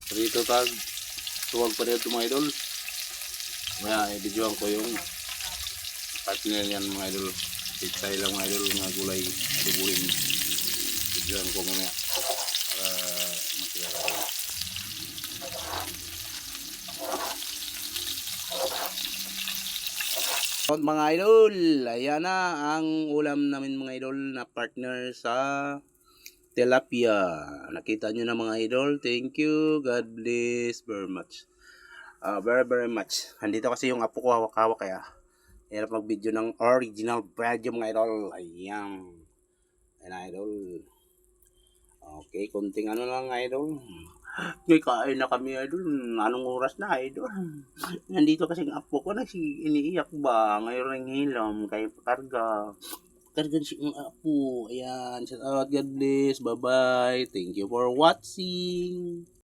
Dito tag, tuwag pa rin ito mga idol. Maya, i-videoan ko yung partner yan mga idol. Pitay lang mga idol, mga gulay, adubuhin. Videoan ko mamaya. Para makilala ko. Mga idol, ayan na ang ulam namin mga idol na partner sa tilapia. Nakita nyo na mga idol. Thank you. God bless very much. Very much. Andito kasi yung apo ko hawak-hawak kaya hirap mag-video ng original video mga idol. Ayan. Ayan idol. Okay, konting ano lang idol. May kain na kami idol. Anong oras na idol? Nandito kasi ang apo ko iniiyak ba? Ngayon ring hilam kay karga. Karga si ang apo. Ayan. Shout out. God bless. Bye bye. Thank you for watching.